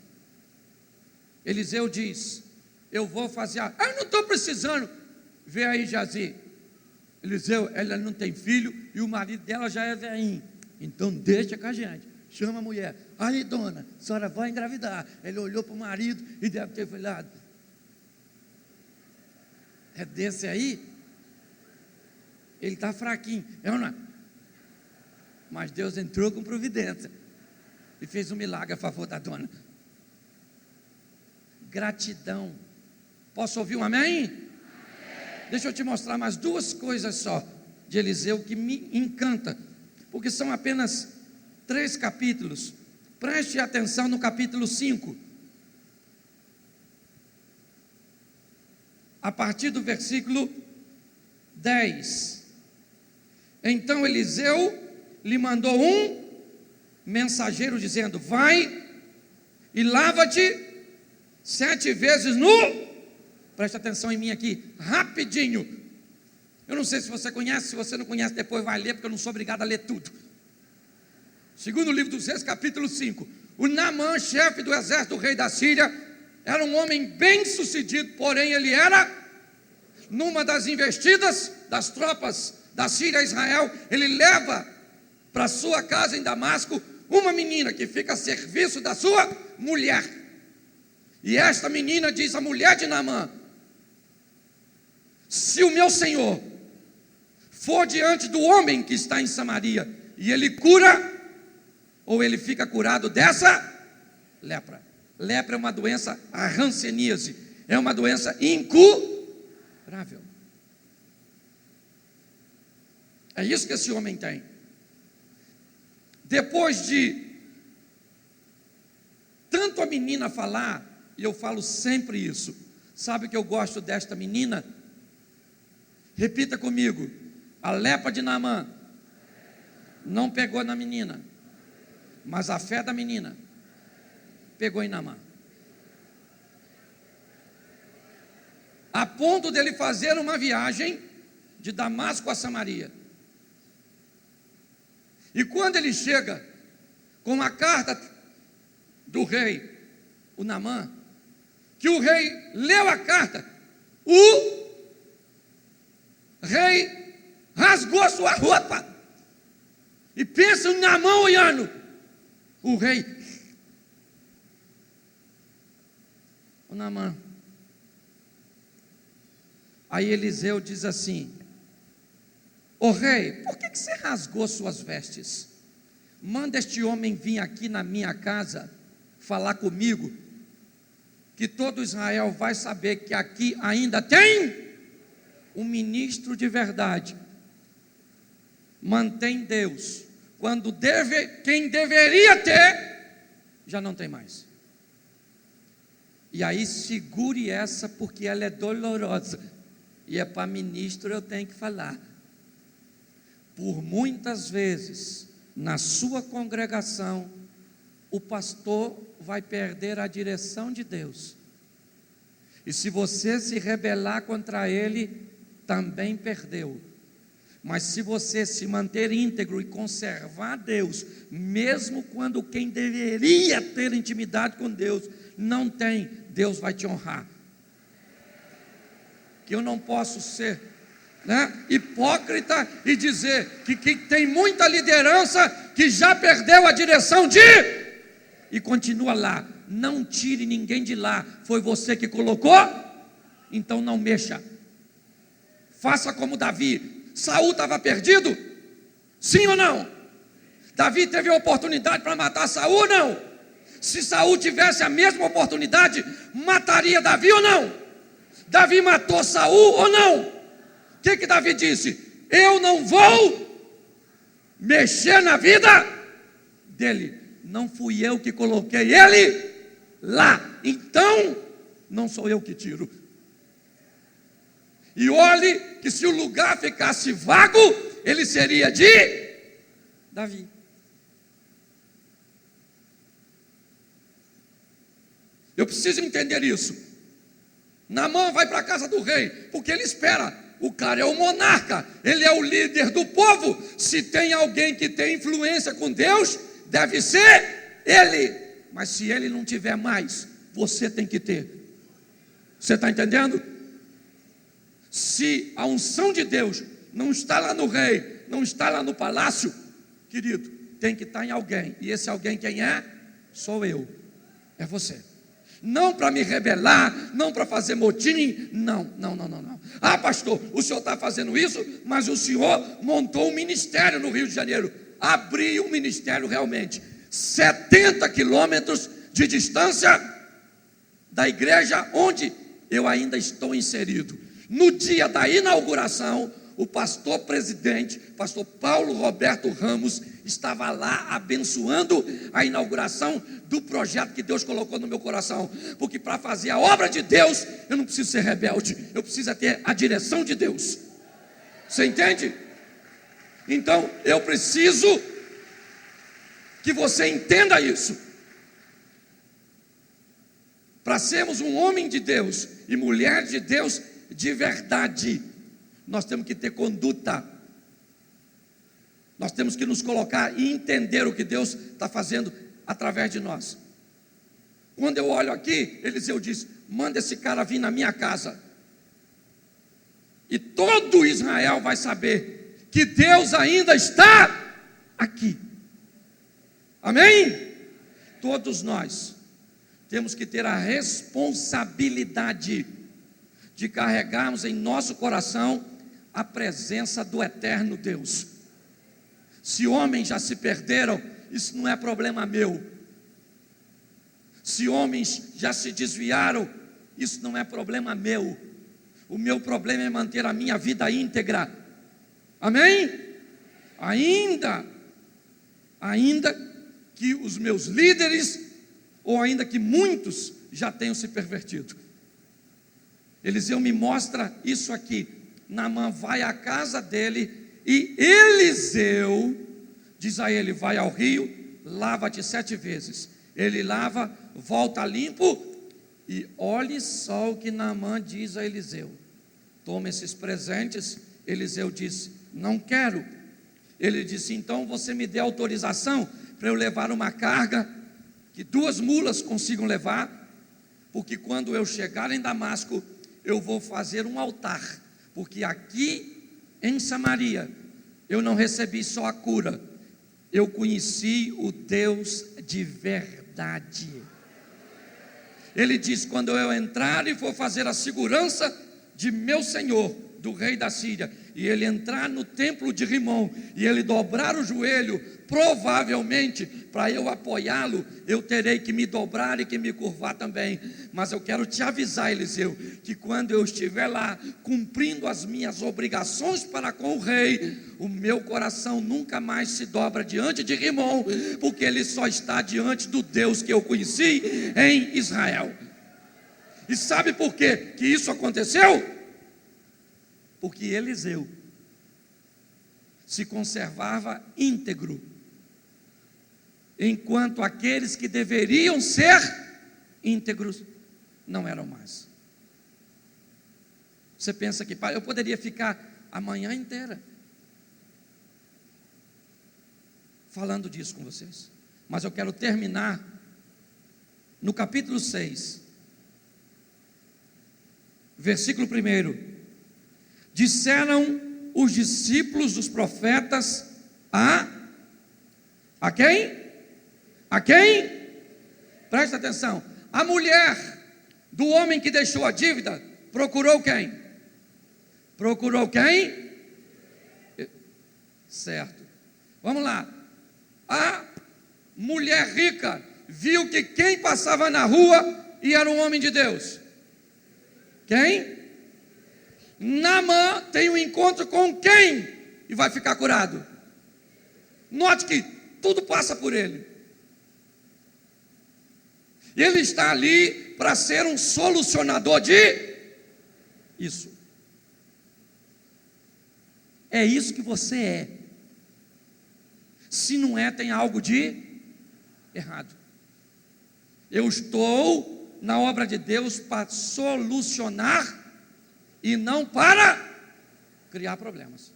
Eliseu diz, eu vou fazer, eu não estou precisando. Vê aí, Jazi. Eliseu, ela não tem filho e o marido dela já é velhinho. Então deixa com a gente. Chama a mulher. Aí, dona, a senhora vai engravidar. Ele olhou para o marido e deve ter falado, é desse aí? Ele está fraquinho. Eu não. Mas Deus entrou com providência e fez um milagre a favor da dona. Gratidão. Posso ouvir um amém? Amém. Deixa eu te mostrar mais duas coisas só de Eliseu que me encanta, porque são apenas 3 capítulos. Preste atenção no capítulo 5. A partir do versículo 10. Então Eliseu lhe mandou um mensageiro dizendo, vai e lava-te 7 vezes no Preste atenção em mim aqui, rapidinho. Eu não sei se você conhece, se você não conhece, depois vai ler, porque eu não sou obrigado a ler tudo. Segundo livro dos Reis, capítulo 5. O Naamã, chefe do exército do rei da Síria, era um homem bem sucedido, porém ele era, numa das investidas das tropas da Síria a Israel, ele leva para sua casa em Damasco uma menina que fica a serviço da sua mulher. E esta menina diz à mulher de Naamã: se o meu senhor for diante do homem que está em Samaria e ele cura, ou ele fica curado dessa lepra. Lepra é uma doença, a hanseníase, é uma doença incurável. É isso que esse homem tem. Depois de tanto a menina falar, e eu falo sempre isso, sabe que eu gosto desta menina? Repita comigo: a lepra de Naamã não pegou na menina, mas a fé da menina pegou em Naamã, a ponto dele fazer uma viagem de Damasco a Samaria. E quando ele chega com a carta do rei, o Naamã, que o rei leu a carta, o rei rasgou sua roupa. E pensa o Naamã olhando. O rei: o Naamã. Aí Eliseu diz assim: ô rei, por que você rasgou suas vestes? Manda este homem vir aqui na minha casa falar comigo, que todo Israel vai saber que aqui ainda tem um ministro de verdade. Mantém Deus, quando quem deveria ter, já não tem mais. E aí segure essa, porque ela é dolorosa, e é para ministro eu tenho que falar. Por muitas vezes, na sua congregação, o pastor vai perder a direção de Deus. E se você se rebelar contra ele, também perdeu. Mas se você se manter íntegro e conservar Deus, mesmo quando quem deveria ter intimidade com Deus não tem, Deus vai te honrar. Que eu não posso ser hipócrita e dizer que tem muita liderança que já perdeu a direção e continua lá. Não tire ninguém de lá, foi você que colocou, então não mexa. Faça como Davi. Saul estava perdido? Sim ou não? Davi teve a oportunidade para matar Saul ou não? Se Saul tivesse a mesma oportunidade, mataria Davi ou não? Davi matou Saul ou não? O que Davi disse? Eu não vou mexer na vida dele. Não fui eu que coloquei ele lá, então não sou eu que tiro. E olhe que se o lugar ficasse vago, ele seria de Davi. Eu preciso entender isso. Naamã vai para a casa do rei, porque ele espera. O cara é o monarca, ele é o líder do povo. Se tem alguém que tem influência com Deus, deve ser ele. Mas se ele não tiver mais, você tem que ter. Você está entendendo? Se a unção de Deus não está lá no rei, não está lá no palácio, querido, tem que estar em alguém. E esse alguém quem é? Sou eu, é você. Não para me rebelar, não para fazer motim, não. Ah, pastor, o senhor está fazendo isso, mas o senhor montou um ministério no Rio de Janeiro. Abriu um ministério realmente, 70 quilômetros de distância da igreja onde eu ainda estou inserido. No dia da inauguração, o pastor presidente, pastor Paulo Roberto Ramos, estava lá abençoando a inauguração do projeto que Deus colocou no meu coração. Porque para fazer a obra de Deus, eu não preciso ser rebelde, eu preciso ter a direção de Deus. Você entende? Então, eu preciso que você entenda isso. Para sermos um homem de Deus e mulher de Deus de verdade, nós temos que ter conduta. Nós temos que nos colocar e entender o que Deus está fazendo através de nós. Quando eu olho aqui, Eliseu diz: manda esse cara vir na minha casa, e todo Israel vai saber que Deus ainda está aqui. Amém? Todos nós temos que ter a responsabilidade de carregarmos em nosso coração a presença do eterno Deus. Se homens já se perderam, isso não é problema meu. Se homens já se desviaram, isso não é problema meu. O meu problema é manter a minha vida íntegra. Amém? Ainda que os meus líderes, ou ainda que muitos já tenham se pervertido. Eliseu me mostra isso aqui. Naamã vai à casa dele, e Eliseu diz a ele: vai ao rio, lava-te 7 vezes. Ele lava, volta limpo, e olhe só o que Naamã diz a Eliseu: toma esses presentes. Eliseu disse: não quero. Ele disse: então você me dê autorização para eu levar uma carga que 2 mulas consigam levar, porque quando eu chegar em Damasco, eu vou fazer um altar, porque aqui em Samaria eu não recebi só a cura, eu conheci o Deus de verdade. Ele diz: quando eu entrar e for fazer a segurança de meu senhor, do rei da Síria, e ele entrar no templo de Rimon, e ele dobrar o joelho, provavelmente, para eu apoiá-lo, eu terei que me dobrar e que me curvar também. Mas eu quero te avisar, Eliseu, que quando eu estiver lá, cumprindo as minhas obrigações para com o rei, o meu coração nunca mais se dobra diante de Rimon, porque ele só está diante do Deus que eu conheci em Israel. E sabe por quê que isso aconteceu? Porque Eliseu se conservava íntegro, enquanto aqueles que deveriam ser íntegros não eram mais. Você pensa que, pai, eu poderia ficar a manhã inteira falando disso com vocês, mas eu quero terminar no capítulo 6, versículo 1. Disseram os discípulos dos profetas a quem? A quem? Presta atenção. A mulher do homem que deixou a dívida procurou quem? Procurou quem? Certo. Vamos lá. A mulher rica viu que quem passava na rua e era um homem de Deus. Quem? Naamã tem um encontro com quem? E vai ficar curado. Note que tudo passa por ele. Ele está ali para ser um solucionador de isso. É isso que você é. Se não é, tem algo de errado. Eu estou na obra de Deus para solucionar e não para criar problemas.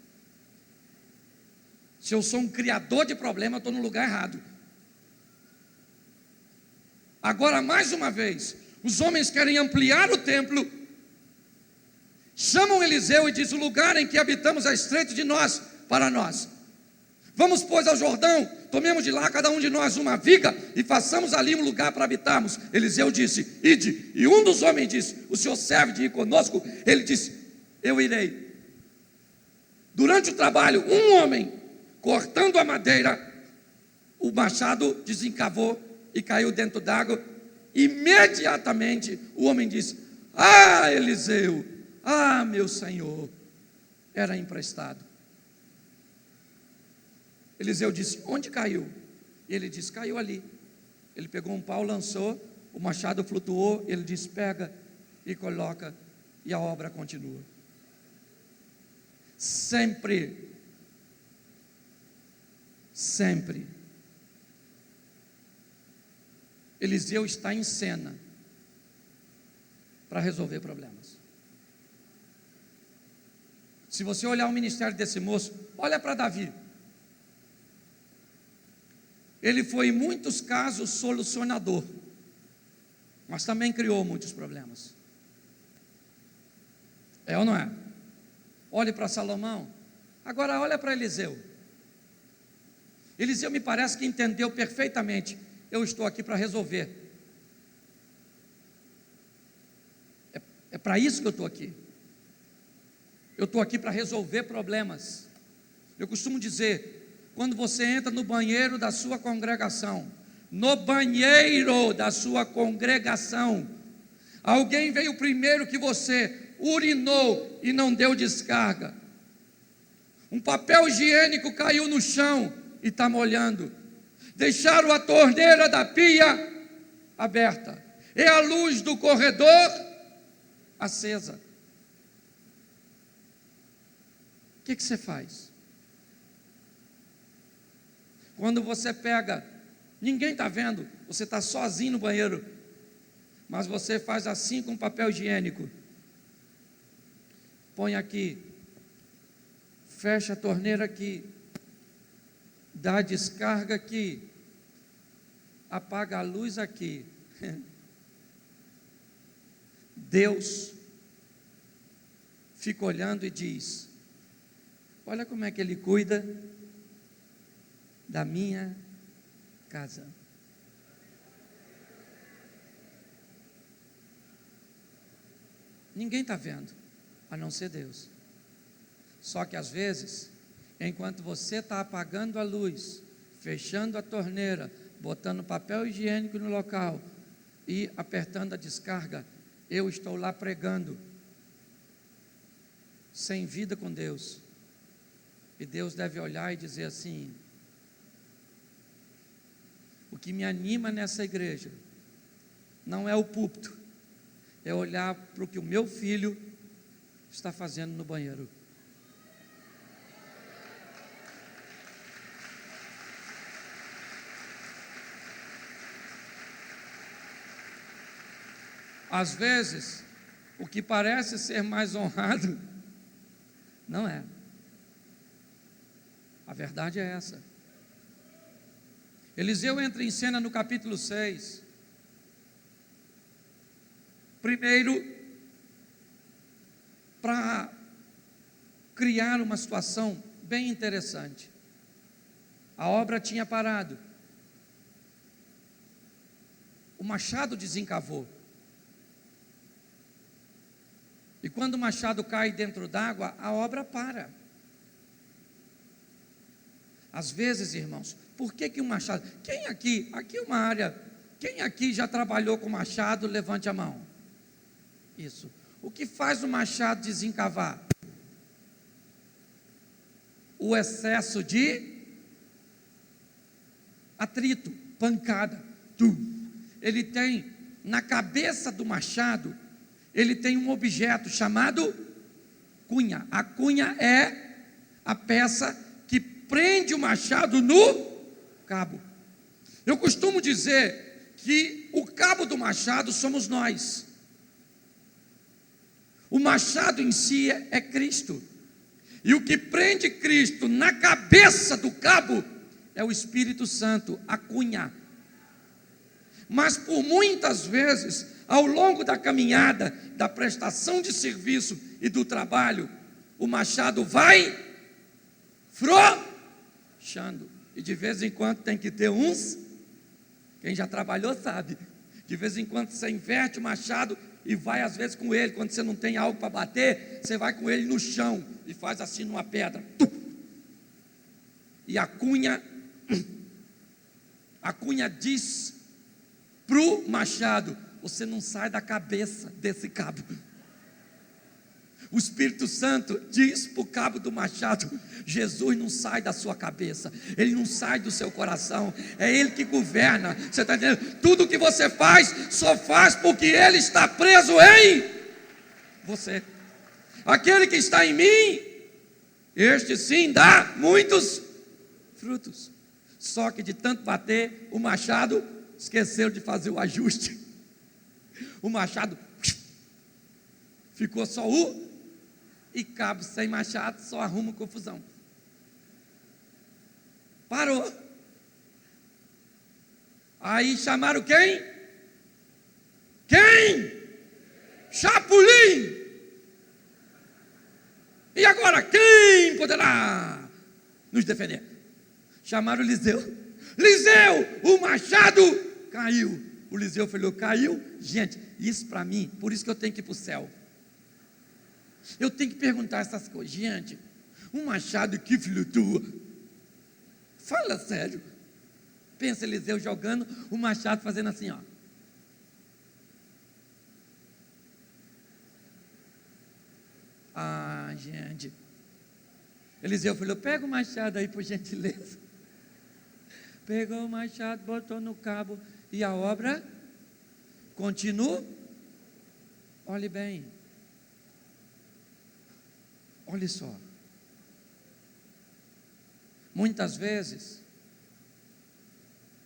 Se eu sou um criador de problemas, eu estou no lugar errado. Agora, mais uma vez, os homens querem ampliar o templo, chamam Eliseu e diz: o lugar em que habitamos é estreito de nós, para nós. Vamos, pois, ao Jordão, tomemos de lá cada um de nós uma viga e façamos ali um lugar para habitarmos. Eliseu disse: ide. E um dos homens disse: o senhor serve de ir conosco? Ele disse: eu irei. Durante o trabalho, um homem, cortando a madeira, o machado desencavou e caiu dentro d'água. Imediatamente o homem disse: ah, Eliseu, ah, meu senhor, era emprestado. Eliseu disse: onde caiu? E ele disse: caiu ali. Ele pegou um pau, lançou, o machado flutuou. Ele disse: pega e coloca, e a obra continua. Sempre Eliseu está em cena, para resolver problemas. Se você olhar o ministério desse moço, olha para Davi. Ele foi em muitos casos solucionador, mas também criou muitos problemas. É ou não é? Olhe para Salomão. Agora olha para Eliseu. Eliseu me parece que entendeu perfeitamente. Eu estou aqui para resolver. É para isso que eu estou aqui. Eu estou aqui para resolver problemas. Eu costumo dizer, quando você entra no banheiro da sua congregação, no banheiro da sua congregação, alguém veio primeiro que você, urinou e não deu descarga. Um papel higiênico caiu no chão e está molhando. Deixaram a torneira da pia aberta e a luz do corredor acesa. O que você faz? Quando você pega, ninguém está vendo, você está sozinho no banheiro, mas você faz assim com papel higiênico. Põe aqui, fecha a torneira aqui, dá a descarga aqui, apaga a luz aqui. Deus fica olhando e diz: olha como é que Ele cuida da minha casa. Ninguém está vendo, a não ser Deus. Só que às vezes, enquanto você está apagando a luz, fechando a torneira, botando papel higiênico no local e apertando a descarga, eu estou lá pregando, sem vida com Deus. E Deus deve olhar e dizer assim: o que me anima nessa igreja não é o púlpito, é olhar para o que o meu filho está fazendo no banheiro. Às vezes, o que parece ser mais honrado, não é. A verdade é essa. Eliseu entra em cena no capítulo 6. Primeiro, para criar uma situação bem interessante. A obra tinha parado. O machado desencavou. E quando o machado cai dentro d'água, a obra para. Às vezes, irmãos, por que o machado? Quem aqui é uma área, quem aqui já trabalhou com machado, levante a mão. Isso. O que faz o machado desencavar? O excesso de atrito, pancada. Ele tem, na cabeça do machado, ele tem um objeto chamado cunha. A cunha é a peça que prende o machado no cabo. Eu costumo dizer que o cabo do machado somos nós. O machado em si é Cristo. E o que prende Cristo na cabeça do cabo é o Espírito Santo, a cunha. Mas por muitas vezes, ao longo da caminhada, da prestação de serviço e do trabalho, o machado vai frouxando. E de vez em quando tem que ter uns, quem já trabalhou sabe, de vez em quando você inverte o machado e vai às vezes com ele, quando você não tem algo para bater, você vai com ele no chão e faz assim numa pedra. E a cunha diz para o machado: você não sai da cabeça desse cabo. O Espírito Santo diz para o cabo do machado: Jesus não sai da sua cabeça, Ele não sai do seu coração, é Ele que governa. Você está entendendo? Tudo que você faz, só faz porque Ele está preso em você. Aquele que está em mim, este sim dá muitos frutos. Só que de tanto bater, o machado esqueceu de fazer o ajuste. O machado Ficou só e cabo sem machado só arruma confusão. Parou. Aí chamaram quem? Chapulim. E agora quem poderá nos defender? Chamaram Eliseu. Eliseu, o machado caiu. O Eliseu falou, caiu? Gente, isso para mim, por isso que eu tenho que ir para o céu. Eu tenho que perguntar essas coisas. Gente, um machado que flutua. Fala sério. Pensa Eliseu jogando o machado fazendo assim, ó. Ah, gente. Eliseu falou, pega o machado aí por gentileza. Pegou o machado, botou no cabo e a obra continua. Olhe bem. Olhe só. Muitas vezes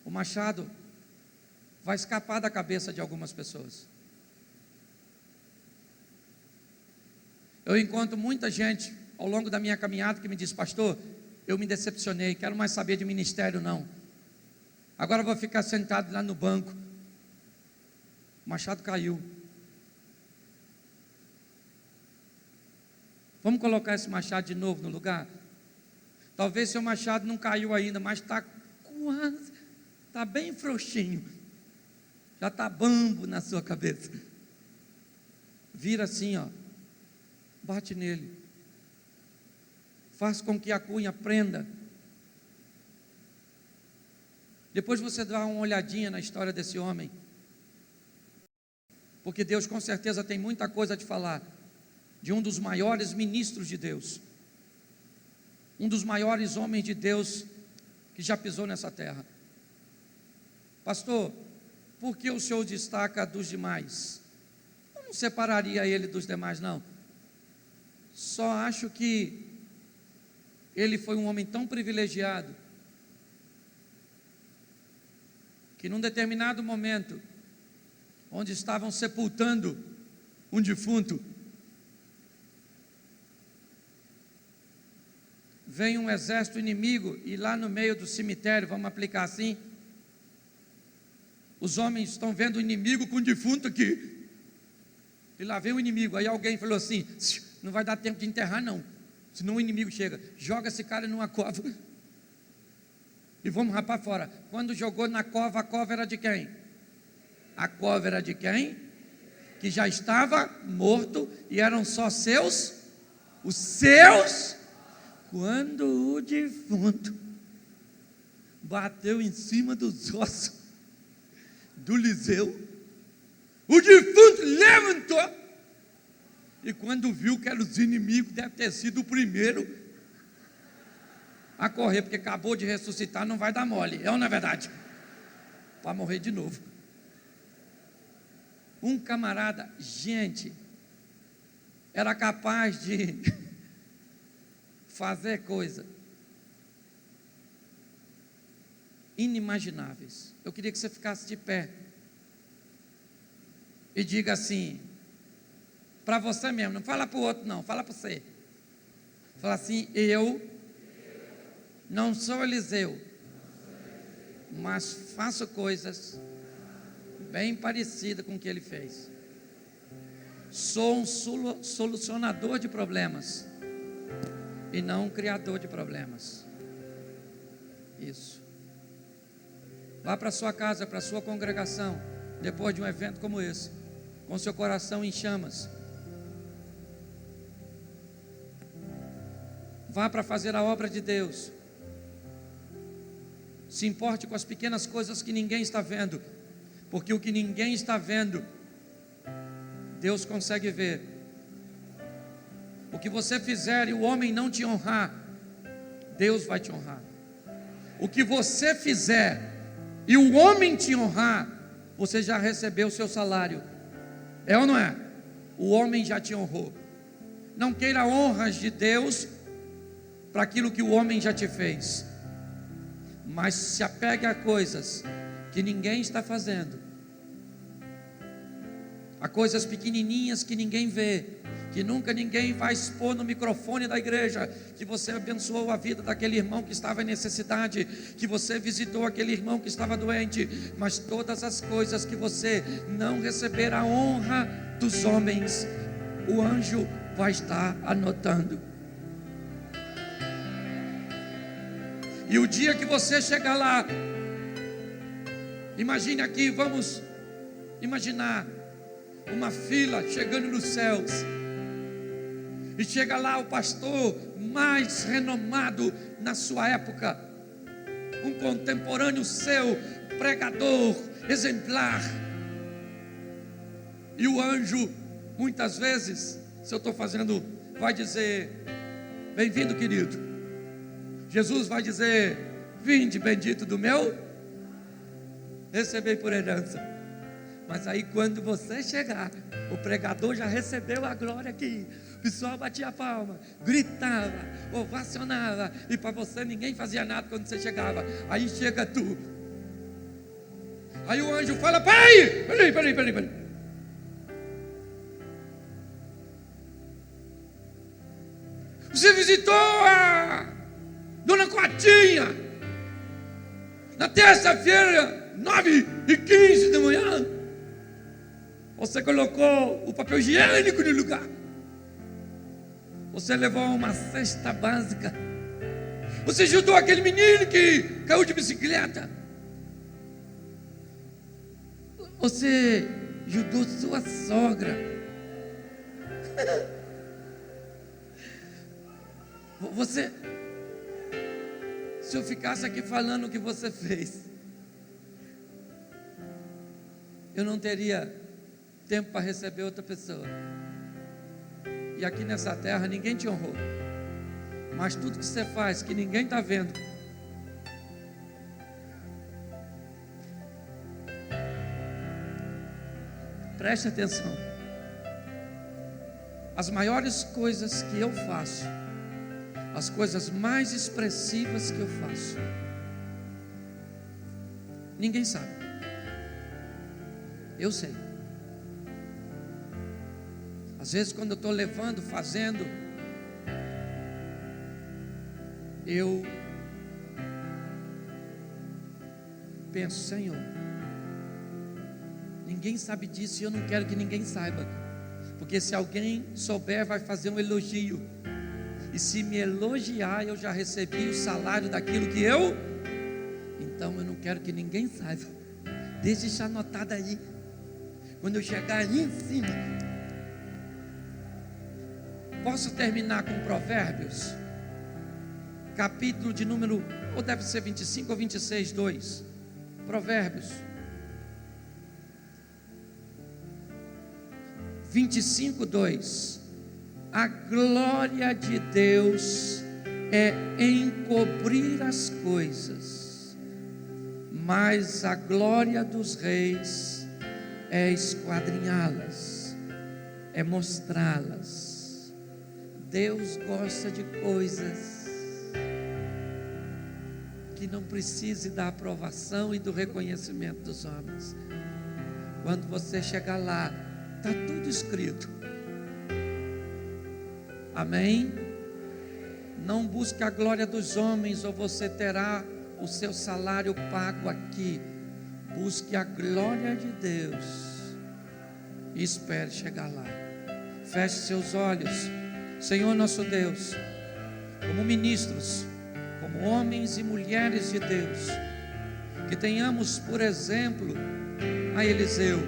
o machado vai escapar da cabeça de algumas pessoas. Eu encontro muita gente ao longo da minha caminhada que me diz, pastor, eu me decepcionei, quero mais saber de ministério não. Agora eu vou ficar sentado lá no banco. O machado caiu. Vamos colocar esse machado de novo no lugar? Talvez seu machado não caiu ainda, mas está quase, está bem frouxinho. Já está bambo na sua cabeça. Vira assim, ó. Bate nele. Faz com que a cunha prenda. Depois você dá uma olhadinha na história desse homem. Porque Deus com certeza tem muita coisa a te falar. De um dos maiores ministros de Deus. Um dos maiores homens de Deus que já pisou nessa terra. Pastor, por que o senhor destaca dos demais? Eu não separaria ele dos demais, não. Só acho que ele foi um homem tão privilegiado que num determinado momento, onde estavam sepultando um defunto, vem um exército inimigo e lá no meio do cemitério, vamos aplicar assim, os homens estão vendo o inimigo com o defunto aqui, e lá vem o inimigo. Aí alguém falou assim, não vai dar tempo de enterrar não, senão o inimigo chega, joga esse cara numa cova e vamos rapar fora. Quando jogou na cova, a cova era de quem? A cova era de quem? Que já estava morto e eram só os seus. Quando o defunto bateu em cima dos ossos do Eliseu, o defunto levantou, e quando viu que eram os inimigos, deve ter sido o primeiro a correr, porque acabou de ressuscitar, não vai dar mole, é ou não é verdade? Para morrer de novo. Um camarada, gente, era capaz de fazer coisas inimagináveis. Eu queria que você ficasse de pé e diga assim, para você mesmo, não fala para o outro não, fala para você. Fala assim, eu não sou Eliseu, mas faço coisas bem parecidas com o que ele fez. Sou um solucionador de problemas e não um criador de problemas. Isso. Vá para a sua casa, para a sua congregação, depois de um evento como esse, com seu coração em chamas. Vá para fazer a obra de Deus. Se importe com as pequenas coisas que ninguém está vendo, porque o que ninguém está vendo, Deus consegue ver. O que você fizer e o homem não te honrar, Deus vai te honrar. O que você fizer e o homem te honrar, você já recebeu o seu salário. É ou não é? O homem já te honrou. Não queira honras de Deus para aquilo que o homem já te fez, mas se apegue a coisas que ninguém está fazendo. Há coisas pequenininhas que ninguém vê, que nunca ninguém vai expor no microfone da igreja, que você abençoou a vida daquele irmão que estava em necessidade, que você visitou aquele irmão que estava doente, mas todas as coisas que você não receber a honra dos homens, o anjo vai estar anotando. E o dia que você chegar lá, imagine aqui, vamos imaginar uma fila chegando nos céus, e chega lá o pastor mais renomado na sua época, um contemporâneo seu, pregador exemplar, e o anjo, muitas vezes, se eu estou fazendo, vai dizer: bem-vindo, querido. Jesus vai dizer: vinde, bendito do meu, recebei por herança. Mas aí quando você chegar, o pregador já recebeu a glória aqui, o pessoal batia a palma, gritava, ovacionava, e para você ninguém fazia nada quando você chegava. Aí chega tu, aí o anjo fala: peraí. Você visitou a Dona Coatinha na terça-feira, 9h15 da manhã. Você colocou o papel higiênico no lugar. Você levou uma cesta básica. Você ajudou aquele menino que caiu de bicicleta. Você ajudou sua sogra. Você, se eu ficasse aqui falando o que você fez, eu não teria tempo para receber outra pessoa. E aqui nessa terra ninguém te honrou, mas tudo que você faz que ninguém está vendo, preste atenção. As maiores coisas que eu faço, as coisas mais expressivas que eu faço, ninguém sabe. Eu sei. Às vezes quando eu estou levando, fazendo, eu penso: Senhor, ninguém sabe disso e eu não quero que ninguém saiba, porque se alguém souber vai fazer um elogio, e se me elogiar eu já recebi o salário daquilo que eu, então eu não quero que ninguém saiba. Deixa isso anotado aí. Quando eu chegar aí em cima, posso terminar com Provérbios, capítulo de número, ou deve ser 25 ou 26, 2. Provérbios 25, 2. A glória de Deus é encobrir as coisas, mas a glória dos reis é esquadrinhá-las, é mostrá-las. Deus gosta de coisas que não precise da aprovação e do reconhecimento dos homens. Quando você chegar lá, está tudo escrito. Amém? Não busque a glória dos homens, ou você terá o seu salário pago aqui. Busque a glória de Deus e espere chegar lá. Feche seus olhos. Senhor nosso Deus, como ministros, como homens e mulheres de Deus, que tenhamos por exemplo a Eliseu,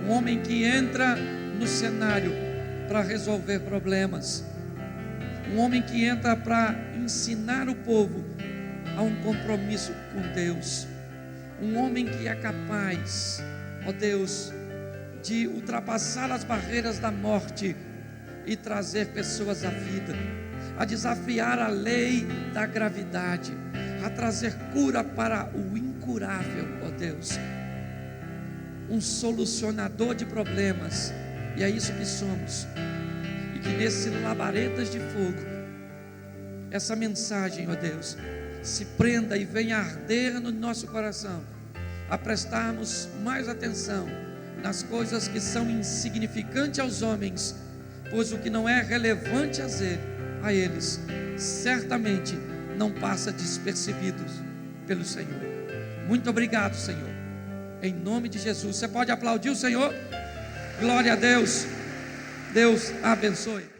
um homem que entra no cenário para resolver problemas, um homem que entra para ensinar o povo a um compromisso com Deus, um homem que é capaz, ó Deus, de ultrapassar as barreiras da morte e trazer pessoas à vida, a desafiar a lei da gravidade, a trazer cura para o incurável, ó Deus, um solucionador de problemas. E é isso que somos. E que nesse labaredas de fogo, essa mensagem, ó Deus, se prenda e venha arder no nosso coração, a prestarmos mais atenção nas coisas que são insignificantes aos homens, pois o que não é relevante a eles, certamente não passa despercebidos pelo Senhor. Muito obrigado, Senhor, em nome de Jesus. Você pode aplaudir o Senhor? Glória a Deus. Deus abençoe.